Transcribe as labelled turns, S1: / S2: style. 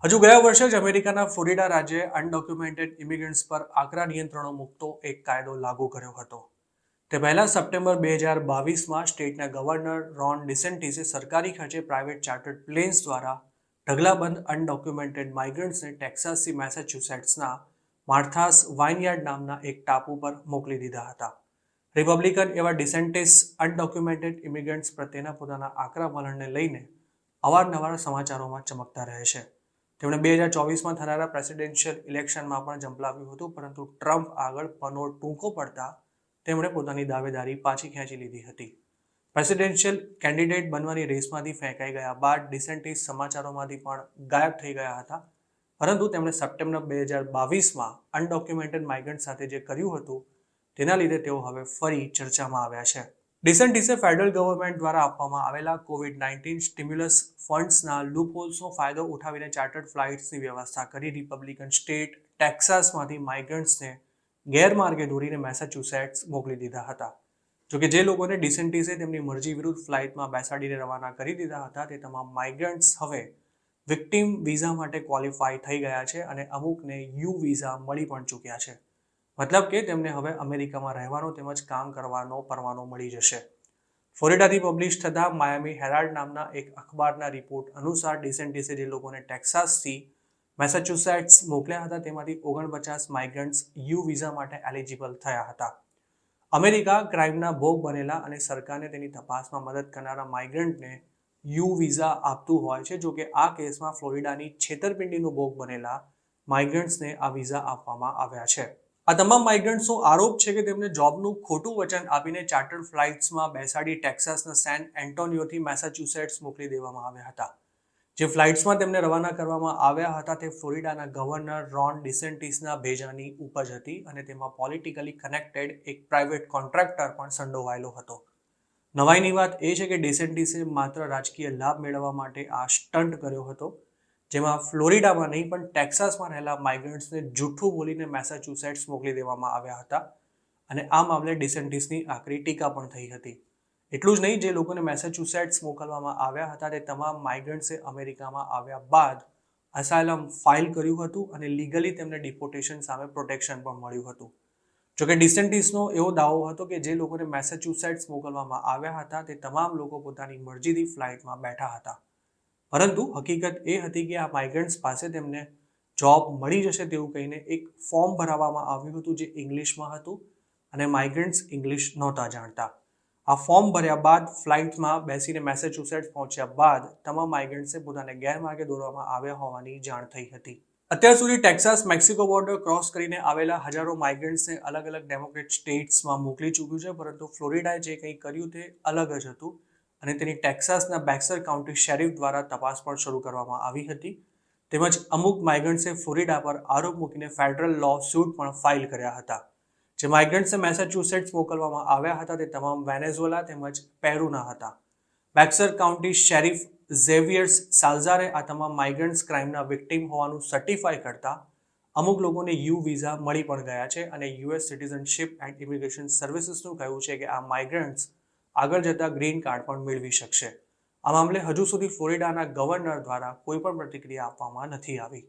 S1: હજુ ગયા વર્ષે જ અમેરિકાના ફ્લોરિડા રાજ્યે અનડોક્યુમેન્ટેડ ઇમિગ્રન્ટ્સ પર આકરા નિયંત્રણો મૂકતો એક કાયદો લાગુ કર્યો હતો. તે પહેલા સપ્ટેમ્બર 2022માં સ્ટેટના ગવર્નર રોન ડિસેન્ટિસે સરકારી ખર્ચે પ્રાઇવેટ ચાર્ટર્ડ પ્લેન્સ દ્વારા ઢગલાબંધ અનડોક્યુમેન્ટેડ માઇગ્રન્ટ્સને ટેક્સાસથી મેસેચ્યુસેટ્સના માર્થાસ વાઇનયાર્ડ નામના એક ટાપુ પર મોકલી દીધા હતા. રિપબ્લિકન એવા ડિસેન્ટિસ અનડોક્યુમેન્ટેડ ઇમિગ્રન્ટ્સ પ્રત્યેના પોતાના આકરા વલણને લઈને અવારનવાર સમાચારોમાં ચમકતા રહે છે. તેમણે 2024માં થનારા પ્રેસિડેન્શિયલ ઇલેક્શનમાં પણ ઝંપલાવ્યું હતું, પરંતુ ટ્રમ્પ આગળ પનો ટૂંકો પડતા તેમણે પોતાની દાવેદારી પાછી ખેંચી લીધી હતી. પ્રેસિડેન્શિયલ કેન્ડિડેટ બનવાની રેસમાંથી ફેંકાઈ ગયા બાદ ડિસેન્ટિસ સમાચારોમાંથી પણ ગાયબ થઈ ગયા હતા, પરંતુ તેમણે સપ્ટેમ્બર 2022માં અનડોક્યુમેન્ટેડ માઇગ્રન્ટ સાથે જે કર્યું હતું તેના લીધે તેઓ હવે ફરી ચર્ચામાં આવ્યા છે. ડિસેન્ટિસે ફેડરલ ગવર્મેન્ટ દ્વારા આપવામાં આવેલા COVID-19 સ્ટિમ્યુલસ ફંડ્સના લૂપહોલ્સનો ફાયદો ઉઠાવીને ચાર્ટર્ડ ફ્લાઇટ્સની વ્યવસ્થા કરી રિપબ્લિકન સ્ટેટ ટેક્સાસમાંથી માઇગ્રન્ટ્સને ગેરમાર્ગે દોરીને મેસેચ્યુસેટ્સ મોકલી દીધા હતા. જોકે જે લોકોને ડિસેન્ટિસે તેમની મરજી વિરુદ્ધ ફ્લાઇટમાં બેસાડીને રવાના કરી દીધા હતા તે તમામ માઇગ્રન્ટ્સ હવે વિક્ટિમ વિઝા માટે ક્વોલિફાય થઈ ગયા છે અને અમુકને યુ વિઝા મળી પણ ચૂક્યા છે. મતલબ કે તેમને હવે અમેરિકામાં રહેવાનો તેમજ કામ કરવાનો પરવાનો મળી જશે. ફ્લોરિડાથી પબ્લિશ થતા માયામી હેરાલ્ડ નામના એક અખબારના રિપોર્ટ અનુસાર ડિસેન્ટિસે જે લોકોને ટેક્સાસથી મેસેચ્યુસેટ્સ મોકલ્યા હતા તેમાંથી 49 માઇગ્રન્ટ્સ યુ વિઝા માટે એલિજિબલ થયા હતા. અમેરિકા ક્રાઇમના ભોગ બનેલા અને સરકારને તેની તપાસમાં મદદ કરનારા માઇગ્રન્ટને યુ વિઝા આપતું હોય છે. જોકે આ કેસમાં ફ્લોરિડાની છેતરપિંડીનો ભોગ બનેલા માઇગ્રન્ટ્સને આ વિઝા આપવામાં આવ્યા છે. આ તમામ માઇગ્રન્ટ્સનો આરોપ છે કે તેમને જોબનું ખોટું વચન આપીને ચાર્ટર્ડ ફ્લાઇટ્સમાં બેસાડી ટેક્સાસના સેન એન્ટોનિયોથી મેસેચ્યુસેટ્સ મોકલી દેવામાં આવ્યા હતા. જે ફ્લાઇટ્સમાં તેમને રવાના કરવામાં આવ્યા હતા તે ફ્લોરિડાના ગવર્નર રોન ડિસેન્ટિસના ભેજાની ઉપજ હતી અને તેમાં પોલિટિકલી કનેક્ટેડ એક પ્રાઇવેટ કોન્ટ્રાક્ટર પણ સંડોવાયેલો હતો. નવાઈની વાત એ છે કે ડિસેન્ટિસે માત્ર રાજકીય લાભ મેળવવા માટે આ સ્ટન્ટ કર્યો હતો, જેમાં ફ્લોરિડામાં નહીં પણ ટેક્સાસમાં રહેલા માઇગ્રન્ટ્સને જૂઠું બોલીને મેસેચ્યુસેટ્સ મોકલી દેવામાં આવ્યા હતા અને આ મામલે ડિસેન્ટિસની આકરી ટીકા પણ થઈ હતી. એટલું જ નહીં, જે લોકોને મેસેચ્યુસેટ્સ મોકલવામાં આવ્યા હતા તે તમામ માઇગ્રન્ટ્સે અમેરિકામાં આવ્યા બાદ અસાયલમ ફાઇલ કર્યું હતું અને લીગલી તેમને ડિપોર્ટેશન સામે પ્રોટેક્શન પણ મળ્યું હતું. જોકે ડિસેન્ટિસનો એવો દાવો હતો કે જે લોકોને મેસેચ્યુસેટ્સ મોકલવામાં આવ્યા હતા તે તમામ લોકો પોતાની મરજીથી ફ્લાઇટમાં બેઠા હતા, પરંતુ હકીકત એ હતી કે આ માઇગ્રન્ટ્સ પાસે તેમને જોબ મળી જશે તેવું કહીને એક ફોર્મ ભરાવવામાં આવ્યું હતું જે ઇંગ્લિશમાં હતું અને માઇગ્રન્ટ્સ ઇંગ્લિશ નહોતા જાણતા. આ ફોર્મ ભર્યા બાદ ફ્લાઇટમાં બેસીને મેસેચ્યુસેટ્સ પહોંચ્યા બાદ તમામ માઇગ્રન્ટ્સે પોતાને ગેરમાર્ગે દોરવામાં આવ્યા હોવાની જાણ થઈ હતી. અત્યાર સુધી ટેક્સાસ મેક્સિકો બોર્ડર ક્રોસ કરીને આવેલા હજારો માઇગ્રન્ટ્સને અલગ અલગ ડેમોક્રેટ સ્ટેટ્સમાં મોકલી ચૂક્યું છે, પરંતુ ફ્લોરિડાએ જે કંઈ કર્યું તે અલગ જ હતું અને તેની ટેક્સાસના બેક્સર કાઉન્ટી શેરિફ દ્વારા તપાસ પણ શરૂ કરવામાં આવી હતી. તેમજ અમુક માઇગ્રન્ટ્સે ફ્લોરિડા પર આરોપ મૂકીને ફેડરલ લો સ્યુટ પણ ફાઇલ કર્યા હતા. જે માઇગ્રન્ટ્સને મેસેચ્યુસેટ્સ મોકલવામાં આવ્યા હતા તે તમામ વેનેઝુએલા તેમજ પેરુના હતા. બેક્સર કાઉન્ટી શેરિફ ઝેવિયર્સ સાલ્ઝારે આ તમામ માઇગ્રન્ટ્સ ક્રાઇમના વિક્ટિમ હોવાનું સર્ટિફાઈ કરતા અમુક લોકોને યુ વિઝા મળી પણ ગયા છે અને યુએસ સિટીઝનશિપ એન્ડ ઇમિગ્રેશન સર્વિસીસનું કહેવું છે કે આ માઇગ્રન્ટ્સ આગળ જતા ગ્રીન કાર્ડ પણ મેળવી શકશે. આ મામલે હજુ સુધી ફ્લોરિડાના ગવર્નર દ્વારા કોઈ પણ પ્રતિક્રિયા આપવામાં નથી આવી.